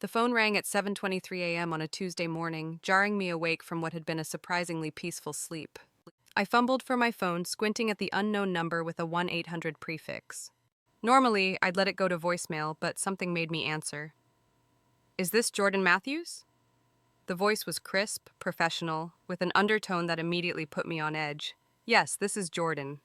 The phone rang at 7:23 a.m. on a Tuesday morning, jarring me awake from what had been a surprisingly peaceful sleep. I fumbled for my phone, squinting at the unknown number with a 1-800 prefix. Normally, I'd let it go to voicemail, but something made me answer. "Is this Jordan Matthews?" The voice was crisp, professional, with an undertone that immediately put me on edge. "Yes, this is Jordan.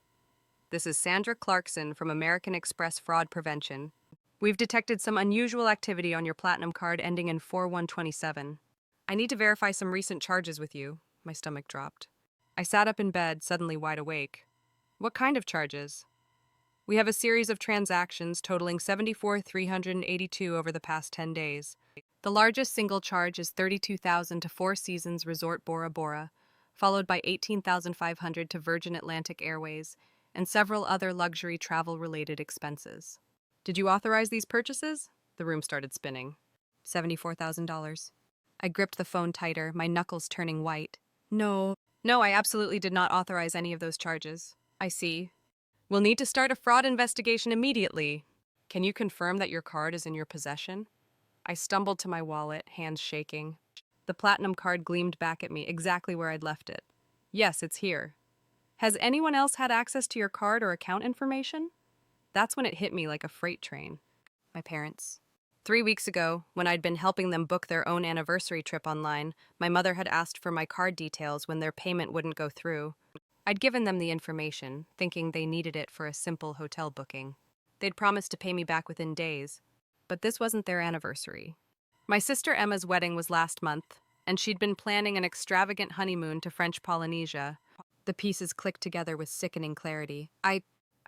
This is Sandra Clarkson from American Express Fraud Prevention. We've detected some unusual activity on your platinum card ending in 4127. I need to verify some recent charges with you." My stomach dropped. I sat up in bed, suddenly wide awake. "What kind of charges?" "We have a series of transactions totaling 74,382 over the past 10 days. The largest single charge is 32,000 to Four Seasons Resort Bora Bora, followed by 18,500 to Virgin Atlantic Airways, and several other luxury travel-related expenses." "Did you authorize these purchases?" The room started spinning. $74,000. I gripped the phone tighter, my knuckles turning white. No, I absolutely did not authorize any of those charges." "I see. We'll need to start a fraud investigation immediately. Can you confirm that your card is in your possession?" I stumbled to my wallet, hands shaking. The platinum card gleamed back at me, exactly where I'd left it. "Yes, it's here." "Has anyone else had access to your card or account information?" That's when it hit me like a freight train. My parents. 3 weeks ago, when I'd been helping them book their own anniversary trip online, my mother had asked for my card details when their payment wouldn't go through. I'd given them the information, thinking they needed it for a simple hotel booking. They'd promised to pay me back within days, but this wasn't their anniversary. My sister Emma's wedding was last month, and she'd been planning an extravagant honeymoon to French Polynesia. The pieces clicked together with sickening clarity.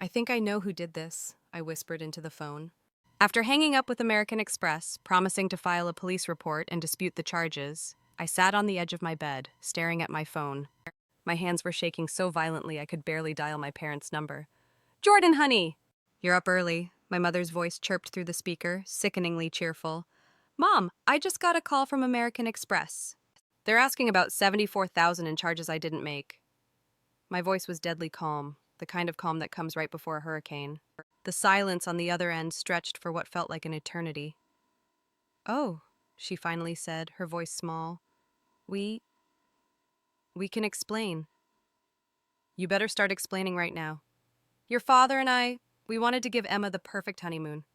I think I know who did this," I whispered into the phone. After hanging up with American Express, promising to file a police report and dispute the charges, I sat on the edge of my bed, staring at my phone. My hands were shaking so violently I could barely dial my parents' number. "Jordan, honey!" "You're up early," my mother's voice chirped through the speaker, sickeningly cheerful. "Mom, I just got a call from American Express. They're asking about 74,000 in charges I didn't make." My voice was deadly calm, the kind of calm that comes right before a hurricane. The silence on the other end stretched for what felt like an eternity. "Oh," she finally said, her voice small. We can explain." "You better start explaining right now." "Your father and we wanted to give Emma the perfect honeymoon.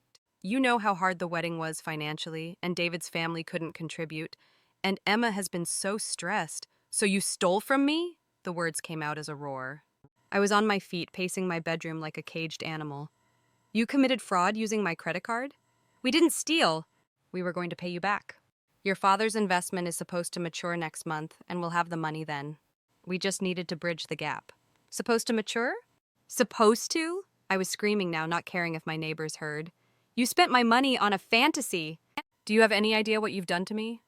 You know how hard the wedding was financially, and David's family couldn't contribute, and Emma has been so stressed. So you stole from me?" The words came out as a roar. I was on my feet, pacing my bedroom like a caged animal. "You committed fraud using my credit card?" "We didn't steal. We were going to pay you back. Your father's investment is supposed to mature next month, and we'll have the money then. We just needed to bridge the gap." "Supposed to mature?" "Supposed to?" I was screaming now, not caring if my neighbors heard. "You spent my money on a fantasy." "Do you have any idea what you've done to me?"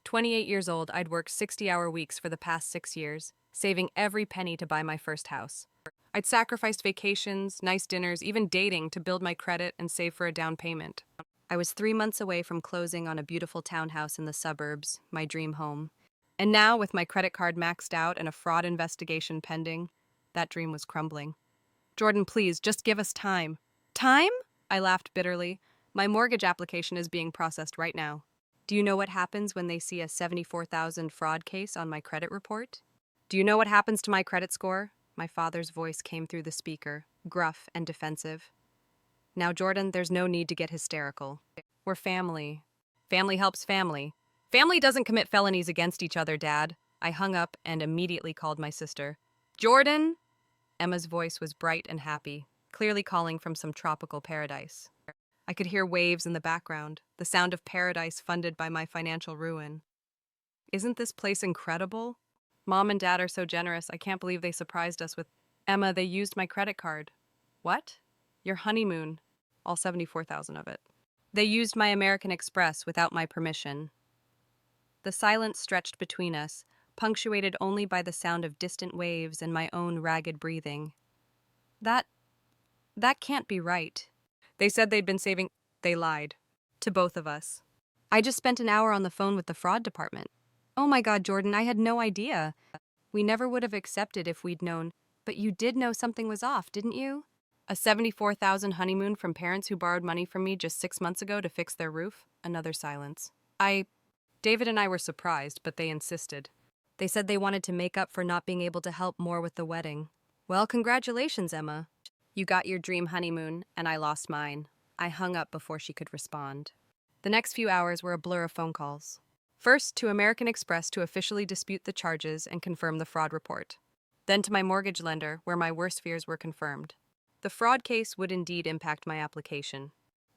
28 years old, I'd worked 60-hour weeks for the past 6 years, saving every penny to buy my first house. I'd sacrificed vacations, nice dinners, even dating to build my credit and save for a down payment. I was 3 months away from closing on a beautiful townhouse in the suburbs, my dream home. And now, with my credit card maxed out and a fraud investigation pending, that dream was crumbling. "Jordan, please, just give us time." "Time?" I laughed bitterly. "My mortgage application is being processed right now. Do you know what happens when they see a 74,000 fraud case on my credit report? Do you know what happens to my credit score?" My father's voice came through the speaker, gruff and defensive. "Now, Jordan, there's no need to get hysterical. We're family. Family helps family. Family doesn't commit felonies against each other, Dad." I hung up and immediately called my sister. "Jordan!" Emma's voice was bright and happy, clearly calling from some tropical paradise. I could hear waves in the background, the sound of paradise funded by my financial ruin. "Isn't this place incredible? Mom and Dad are so generous, I can't believe they surprised us with—" "Emma, they used my credit card." "What?" "Your honeymoon. All 74,000 of it. They used my American Express without my permission." The silence stretched between us, punctuated only by the sound of distant waves and my own ragged breathing. That can't be right." "They said they'd been saving—" "They lied. To both of us. I just spent an hour on the phone with the fraud department." "Oh my God, Jordan, I had no idea. We never would have accepted if we'd known." "But you did know something was off, didn't you?" A 74,000 honeymoon from parents who borrowed money from me just 6 months ago to fix their roof? Another silence. David and I were surprised, but they insisted. They said they wanted to make up for not being able to help more with the wedding. Well, congratulations, Emma. You got your dream honeymoon, and I lost mine. I hung up before she could respond. The next few hours were a blur of phone calls. First, to American Express to officially dispute the charges and confirm the fraud report. Then to my mortgage lender, where my worst fears were confirmed. The fraud case would indeed impact my application.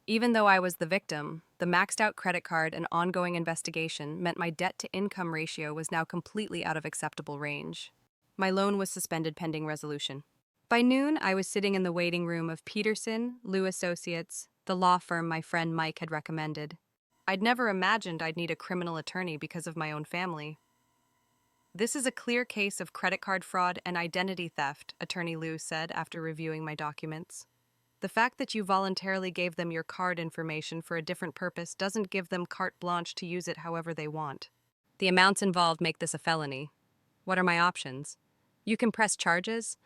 Even though I was the victim, the maxed-out credit card and ongoing investigation meant my debt-to-income ratio was now completely out of acceptable range. My loan was suspended pending resolution. By noon, I was sitting in the waiting room of Peterson, Liu Associates, the law firm my friend Mike had recommended. I'd never imagined I'd need a criminal attorney because of my own family. This is a clear case of credit card fraud and identity theft, Attorney Liu said after reviewing my documents. The fact that you voluntarily gave them your card information for a different purpose doesn't give them carte blanche to use it however they want. The amounts involved make this a felony. What are my options? You can press charges.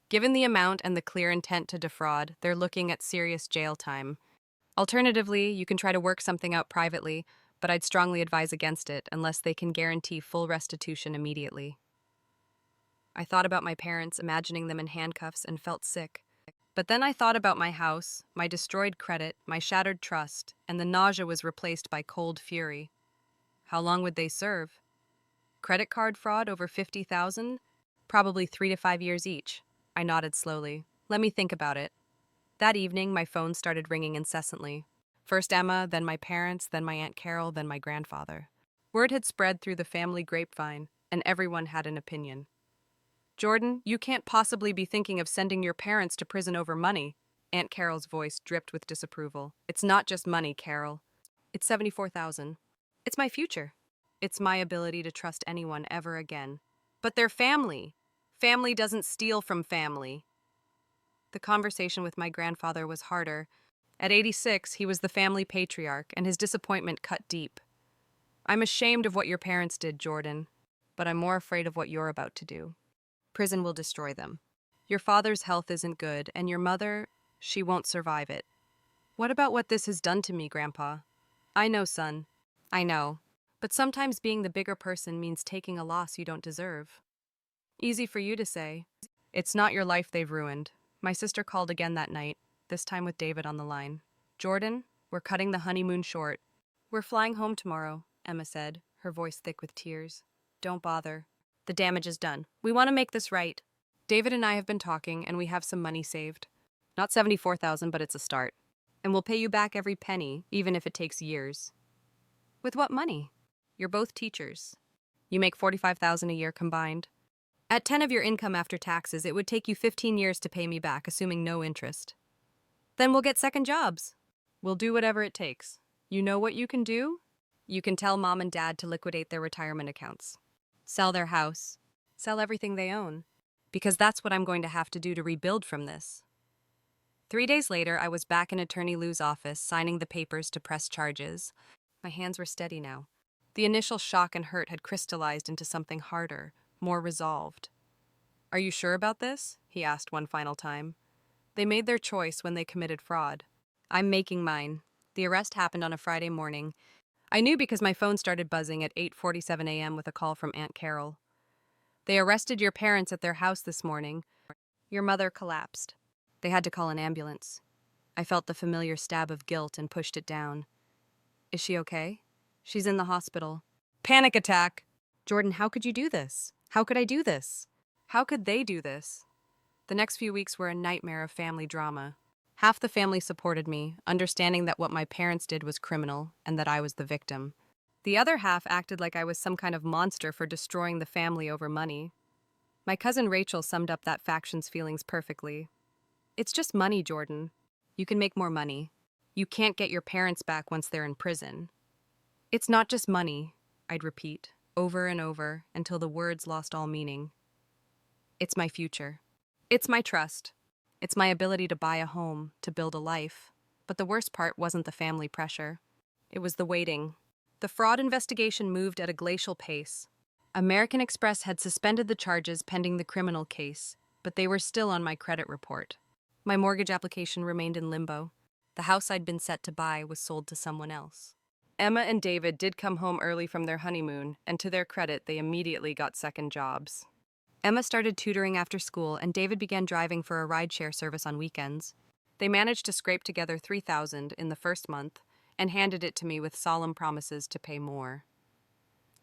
Given the amount and the clear intent to defraud, they're looking at serious jail time. Alternatively, you can try to work something out privately, but I'd strongly advise against it unless they can guarantee full restitution immediately. I thought about my parents, imagining them in handcuffs, and felt sick. But then I thought about my house, my destroyed credit, my shattered trust, and the nausea was replaced by cold fury. How long would they serve? Credit card fraud over 50,000? Probably 3 to 5 years each. I nodded slowly. Let me think about it. That evening, my phone started ringing incessantly. First Emma, then my parents, then my Aunt Carol, then my grandfather. Word had spread through the family grapevine, and everyone had an opinion. Jordan, you can't possibly be thinking of sending your parents to prison over money. Aunt Carol's voice dripped with disapproval. It's not just money, Carol. It's 74,000. It's my future. It's my ability to trust anyone ever again. But they're family. Family doesn't steal from family. The conversation with my grandfather was harder. At 86, he was the family patriarch, and his disappointment cut deep. I'm ashamed of what your parents did, Jordan, but I'm more afraid of what you're about to do. Prison will destroy them. Your father's health isn't good, and your mother, she won't survive it. What about what this has done to me, Grandpa? I know, son. I know. But sometimes being the bigger person means taking a loss you don't deserve. Easy for you to say. It's not your life they've ruined. My sister called again that night, this time with David on the line. Jordan, we're cutting the honeymoon short. We're flying home tomorrow, Emma said, her voice thick with tears. Don't bother. The damage is done. We want to make this right. David and I have been talking, and we have some money saved. Not 74,000, but it's a start. And we'll pay you back every penny, even if it takes years. With what money? You're both teachers. You make 45,000 a year combined. At 10 of your income after taxes, it would take you 15 years to pay me back, assuming no interest. Then we'll get second jobs. We'll do whatever it takes. You know what you can do? You can tell Mom and Dad to liquidate their retirement accounts. Sell their house. Sell everything they own. Because that's what I'm going to have to do to rebuild from this. 3 days later, I was back in Attorney Liu's office, signing the papers to press charges. My hands were steady now. The initial shock and hurt had crystallized into something harder, more resolved. Are you sure about this? He asked one final time. They made their choice when they committed fraud. I'm making mine. The arrest happened on a Friday morning. I knew because my phone started buzzing at 8:47 a.m. with a call from Aunt Carol. They arrested your parents at their house this morning. Your mother collapsed. They had to call an ambulance. I felt the familiar stab of guilt and pushed it down. Is she okay? She's in the hospital. Panic attack! Jordan, how could you do this? How could I do this? How could they do this? The next few weeks were a nightmare of family drama. Half the family supported me, understanding that what my parents did was criminal and that I was the victim. The other half acted like I was some kind of monster for destroying the family over money. My cousin Rachel summed up that faction's feelings perfectly. It's just money, Jordan. You can make more money. You can't get your parents back once they're in prison. It's not just money, I'd repeat, over and over, until the words lost all meaning. It's my future. It's my trust. It's my ability to buy a home, to build a life. But the worst part wasn't the family pressure. It was the waiting. The fraud investigation moved at a glacial pace. American Express had suspended the charges pending the criminal case, but they were still on my credit report. My mortgage application remained in limbo. The house I'd been set to buy was sold to someone else. Emma and David did come home early from their honeymoon, and to their credit, they immediately got second jobs. Emma started tutoring after school, and David began driving for a rideshare service on weekends. They managed to scrape together $3,000 in the first month and handed it to me with solemn promises to pay more.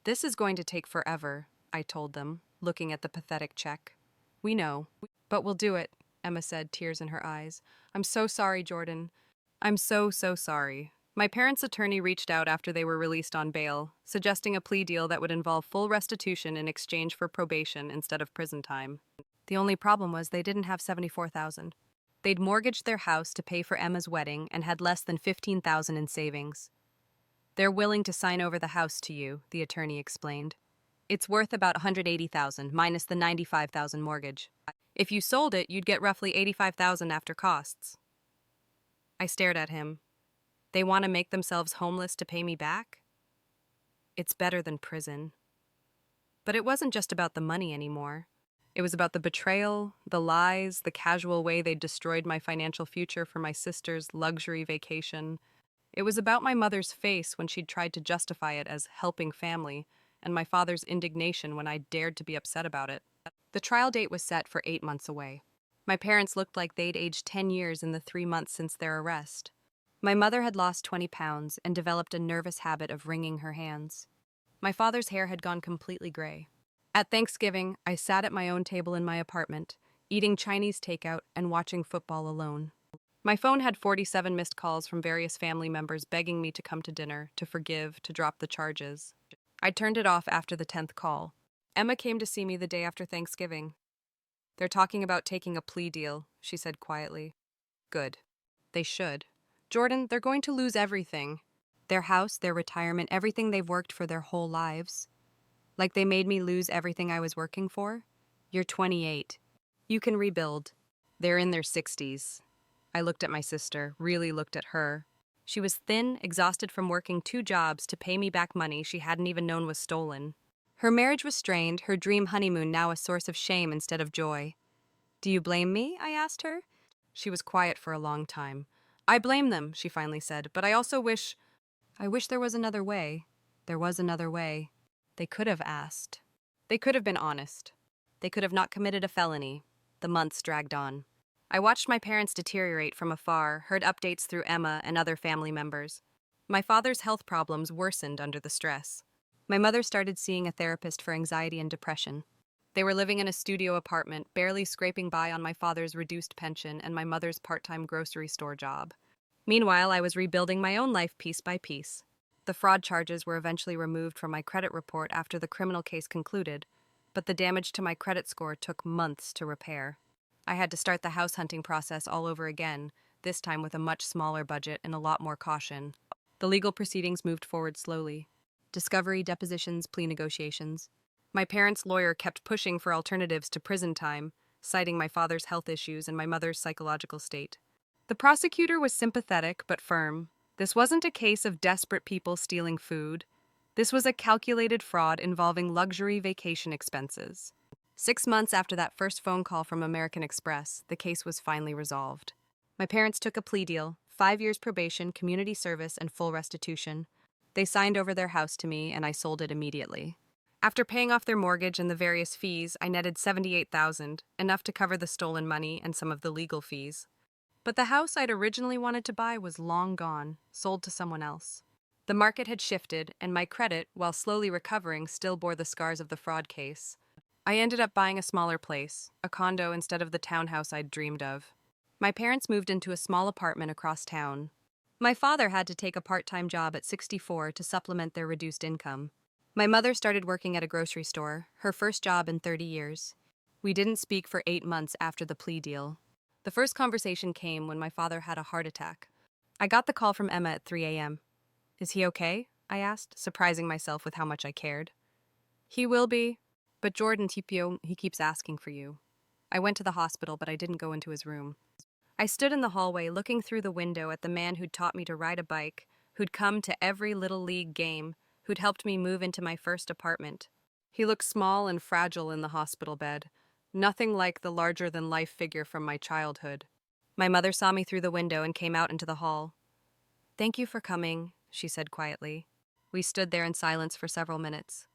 "This is going to take forever," I told them, looking at the pathetic check. "We know, but we'll do it," Emma said, tears in her eyes. "I'm so sorry, Jordan. I'm so sorry." My parents' attorney reached out after they were released on bail, suggesting a plea deal that would involve full restitution in exchange for probation instead of prison time. The only problem was they didn't have $74,000. They'd mortgaged their house to pay for Emma's wedding and had less than $15,000 in savings. "They're willing to sign over the house to you," the attorney explained. "It's worth about $180,000 minus the $95,000 mortgage. If you sold it, you'd get roughly $85,000 after costs." I stared at him. They want to make themselves homeless to pay me back? It's better than prison. But it wasn't just about the money anymore. It was about the betrayal, the lies, the casual way they'd destroyed my financial future for my sister's luxury vacation. It was about my mother's face when she'd tried to justify it as helping family, and my father's indignation when I dared to be upset about it. The trial date was set for 8 months away. My parents looked like they'd aged 10 years in the 3 months since their arrest. My mother had lost 20 pounds and developed a nervous habit of wringing her hands. My father's hair had gone completely gray. At Thanksgiving, I sat at my own table in my apartment, eating Chinese takeout and watching football alone. My phone had 47 missed calls from various family members begging me to come to dinner, to forgive, to drop the charges. I turned it off after the 10th call. Emma came to see me the day after Thanksgiving. "They're talking about taking a plea deal," she said quietly. "Good. They should. Jordan, they're going to lose everything. Their house, their retirement, everything they've worked for their whole lives. Like they made me lose everything I was working for. You're 28. You can rebuild. They're in their 60s. I looked at my sister, really looked at her. She was thin, exhausted from working 2 jobs to pay me back money she hadn't even known was stolen. Her marriage was strained, her dream honeymoon now a source of shame instead of joy. "Do you blame me?" I asked her. She was quiet for a long time. "I blame them," she finally said, "but I also wish there was another way. There was another way. They could have asked. They could have been honest. They could have not committed a felony." The months dragged on. I watched my parents deteriorate from afar, heard updates through Emma and other family members. My father's health problems worsened under the stress. My mother started seeing a therapist for anxiety and depression. They were living in a studio apartment, barely scraping by on my father's reduced pension and my mother's part-time grocery store job. Meanwhile, I was rebuilding my own life piece by piece. The fraud charges were eventually removed from my credit report after the criminal case concluded, but the damage to my credit score took months to repair. I had to start the house hunting process all over again, this time with a much smaller budget and a lot more caution. The legal proceedings moved forward slowly. Discovery, depositions, plea negotiations. My parents' lawyer kept pushing for alternatives to prison time, citing my father's health issues and my mother's psychological state. The prosecutor was sympathetic but firm. This wasn't a case of desperate people stealing food. This was a calculated fraud involving luxury vacation expenses. 6 months after that first phone call from American Express, the case was finally resolved. My parents took a plea deal, 5 years probation, community service, and full restitution. They signed over their house to me, and I sold it immediately. After paying off their mortgage and the various fees, I netted $78,000, enough to cover the stolen money and some of the legal fees. But the house I'd originally wanted to buy was long gone, sold to someone else. The market had shifted, and my credit, while slowly recovering, still bore the scars of the fraud case. I ended up buying a smaller place, a condo instead of the townhouse I'd dreamed of. My parents moved into a small apartment across town. My father had to take a part-time job at 64 to supplement their reduced income. My mother started working at a grocery store, her first job in 30 years. We didn't speak for 8 months after the plea deal. The first conversation came when my father had a heart attack. I got the call from Emma at 3 a.m. "Is he okay?" I asked, surprising myself with how much I cared. "He will be, but Jordan Tipio, he keeps asking for you." I went to the hospital, but I didn't go into his room. I stood in the hallway looking through the window at the man who'd taught me to ride a bike, who'd come to every little league game, who'd helped me move into my first apartment. He looked small and fragile in the hospital bed, nothing like the larger-than-life figure from my childhood. My mother saw me through the window and came out into the hall. "Thank you for coming," she said quietly. We stood there in silence for several minutes.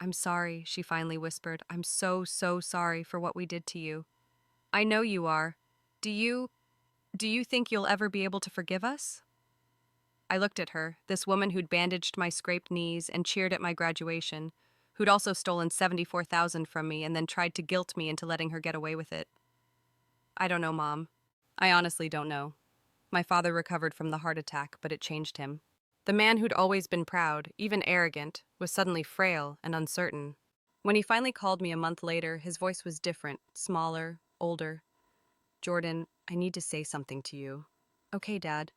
"I'm sorry," she finally whispered. "I'm so, so sorry for what we did to you." "I know you are. Do you, do you think you'll ever be able to forgive us?" I looked at her, this woman who'd bandaged my scraped knees and cheered at my graduation, who'd also stolen 74,000 from me and then tried to guilt me into letting her get away with it. "I don't know, Mom. I honestly don't know." My father recovered from the heart attack, but it changed him. The man who'd always been proud, even arrogant, was suddenly frail and uncertain. When he finally called me a month later, his voice was different, smaller, older. "Jordan, I need to say something to you." "Okay, Dad."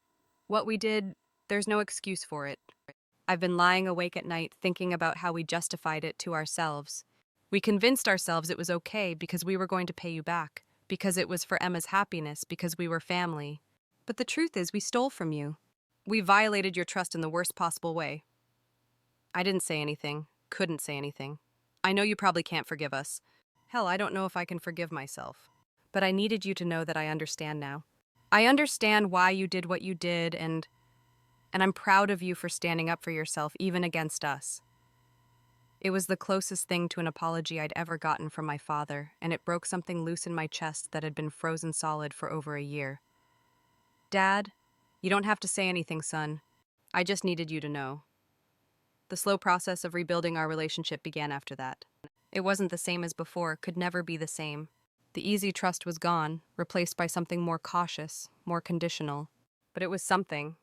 "What we did, there's no excuse for it. I've been lying awake at night thinking about how we justified it to ourselves. We convinced ourselves it was okay because we were going to pay you back, because it was for Emma's happiness, because we were family. But the truth is, we stole from you. We violated your trust in the worst possible way." I didn't say anything, couldn't say anything. "I know you probably can't forgive us. Hell, I don't know if I can forgive myself. But I needed you to know that I understand now. I understand why you did what you did, and I'm proud of you for standing up for yourself, even against us." It was the closest thing to an apology I'd ever gotten from my father, and it broke something loose in my chest that had been frozen solid for over a year. "Dad, you don't have to say anything, son. I just needed you to know." The slow process of rebuilding our relationship began after that. It wasn't the same as before, could never be the same. The easy trust was gone, replaced by something more cautious, more conditional. But it was something.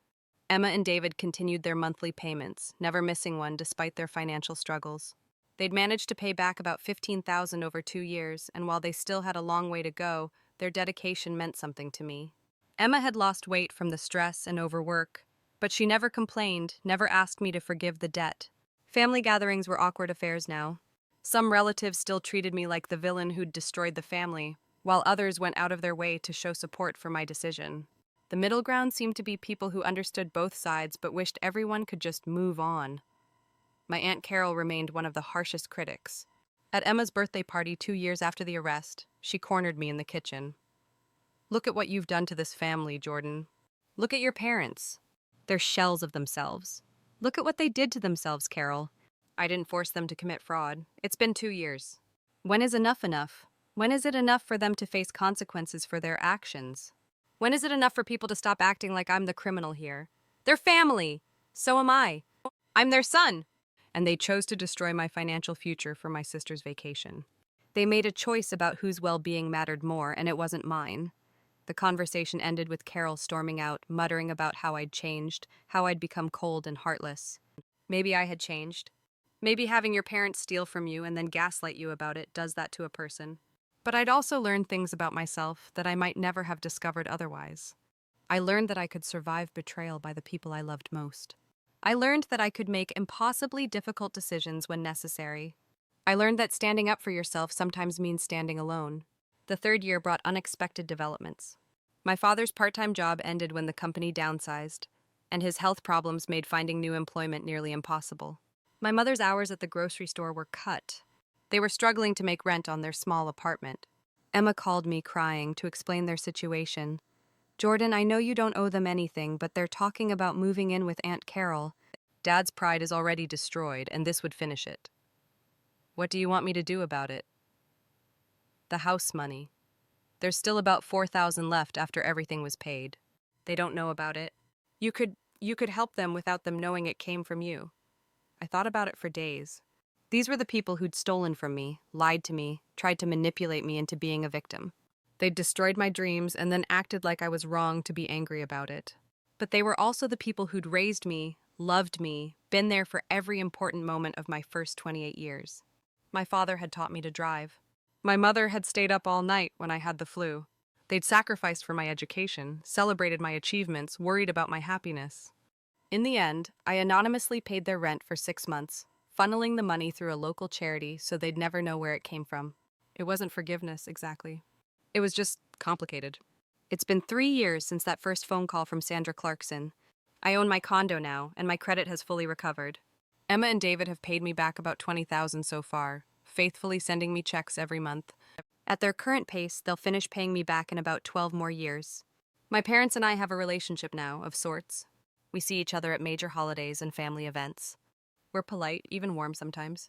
Emma and David continued their monthly payments, never missing one despite their financial struggles. They'd managed to pay back about 15,000 over 2 years, and while they still had a long way to go, their dedication meant something to me. Emma had lost weight from the stress and overwork, but she never complained, never asked me to forgive the debt. Family gatherings were awkward affairs now. Some relatives still treated me like the villain who'd destroyed the family, while others went out of their way to show support for my decision. The middle ground seemed to be people who understood both sides but wished everyone could just move on. My Aunt Carol remained one of the harshest critics. At Emma's birthday party 2 years after the arrest, she cornered me in the kitchen. "Look at what you've done to this family, Jordan. Look at your parents. They're shells of themselves. Look at what they did to themselves, Carol." "I didn't force them to commit fraud. It's been 2 years. When is enough enough? When is it enough for them to face consequences for their actions? When is it enough for people to stop acting like I'm the criminal here? They're family. So am I. I'm their son." And they chose to destroy my financial future for my sister's vacation. They made a choice about whose well-being mattered more, and it wasn't mine. The conversation ended with Carol storming out, muttering about how I'd changed, how I'd become cold and heartless. Maybe I had changed. Maybe having your parents steal from you and then gaslight you about it does that to a person. But I'd also learned things about myself that I might never have discovered otherwise. I learned that I could survive betrayal by the people I loved most. I learned that I could make impossibly difficult decisions when necessary. I learned that standing up for yourself sometimes means standing alone. The 3rd year brought unexpected developments. My father's part-time job ended when the company downsized, and his health problems made finding new employment nearly impossible. My mother's hours at the grocery store were cut. They were struggling to make rent on their small apartment. Emma called me crying to explain their situation. "Jordan, I know you don't owe them anything, but they're talking about moving in with Aunt Carol. Dad's pride is already destroyed, and this would finish it." "What do you want me to do about it?" "The house money. There's still about 4,000 left after everything was paid. They don't know about it. You could help them without them knowing it came from you." I thought about it for days. These were the people who'd stolen from me, lied to me, tried to manipulate me into being a victim. They'd destroyed my dreams and then acted like I was wrong to be angry about it. But they were also the people who'd raised me, loved me, been there for every important moment of my first 28 years. My father had taught me to drive. My mother had stayed up all night when I had the flu. They'd sacrificed for my education, celebrated my achievements, worried about my happiness. In the end, I anonymously paid their rent for 6 months, funneling the money through a local charity so they'd never know where it came from. It wasn't forgiveness, exactly. It was just complicated. It's been 3 years since that first phone call from Sandra Clarkson. I own my condo now, and my credit has fully recovered. Emma and David have paid me back about 20,000 so far, faithfully sending me checks every month. At their current pace, they'll finish paying me back in about 12 more years. My parents and I have a relationship now, of sorts. We see each other at major holidays and family events. We're polite, even warm sometimes.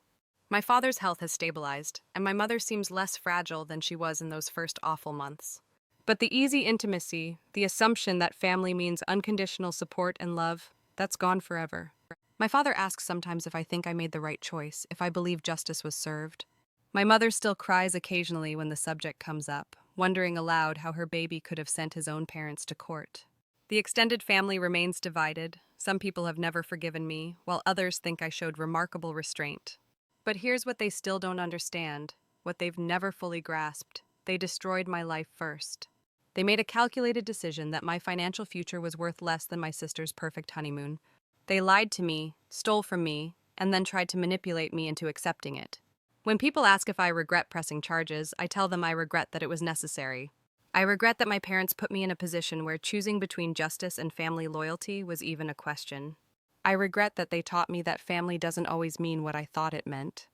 My father's health has stabilized, and my mother seems less fragile than she was in those first awful months. But the easy intimacy, the assumption that family means unconditional support and love, that's gone forever. My father asks sometimes if I think I made the right choice, if I believe justice was served. My mother still cries occasionally when the subject comes up, wondering aloud how her baby could have sent his own parents to court. The extended family remains divided. Some people have never forgiven me, while others think I showed remarkable restraint. But here's what they still don't understand, what they've never fully grasped. They destroyed my life first. They made a calculated decision that my financial future was worth less than my sister's perfect honeymoon. They lied to me, stole from me, and then tried to manipulate me into accepting it. When people ask if I regret pressing charges, I tell them I regret that it was necessary. I regret that my parents put me in a position where choosing between justice and family loyalty was even a question. I regret that they taught me that family doesn't always mean what I thought it meant.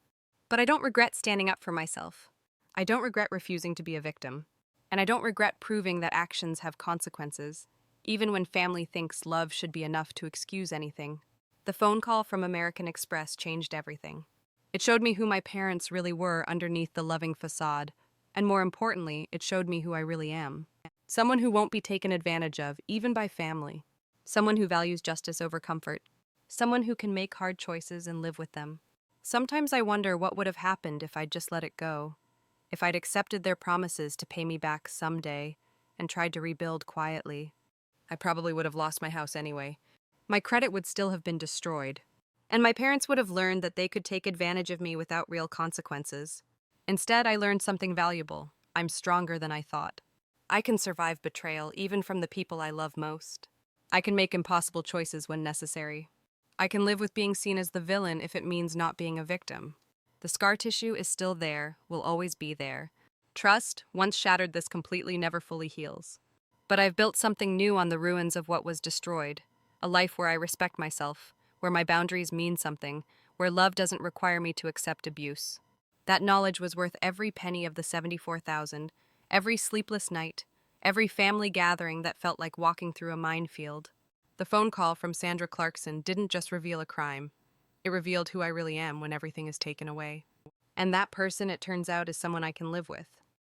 But I don't regret standing up for myself. I don't regret refusing to be a victim. And I don't regret proving that actions have consequences, even when family thinks love should be enough to excuse anything. The phone call from American Express changed everything. It showed me who my parents really were underneath the loving facade, and more importantly, it showed me who I really am. Someone who won't be taken advantage of, even by family. Someone who values justice over comfort. Someone who can make hard choices and live with them. Sometimes I wonder what would have happened if I'd just let it go. If I'd accepted their promises to pay me back someday and tried to rebuild quietly. I probably would have lost my house anyway. My credit would still have been destroyed. And my parents would have learned that they could take advantage of me without real consequences. Instead, I learned something valuable. I'm stronger than I thought. I can survive betrayal even from the people I love most. I can make impossible choices when necessary. I can live with being seen as the villain if it means not being a victim. The scar tissue is still there, will always be there. Trust, once shattered this completely, never fully heals. But I've built something new on the ruins of what was destroyed. A life where I respect myself, where my boundaries mean something, where love doesn't require me to accept abuse. That knowledge was worth every penny of the 74,000, every sleepless night, every family gathering that felt like walking through a minefield. The phone call from Sandra Clarkson didn't just reveal a crime. It revealed who I really am when everything is taken away. And that person, it turns out, is someone I can live with.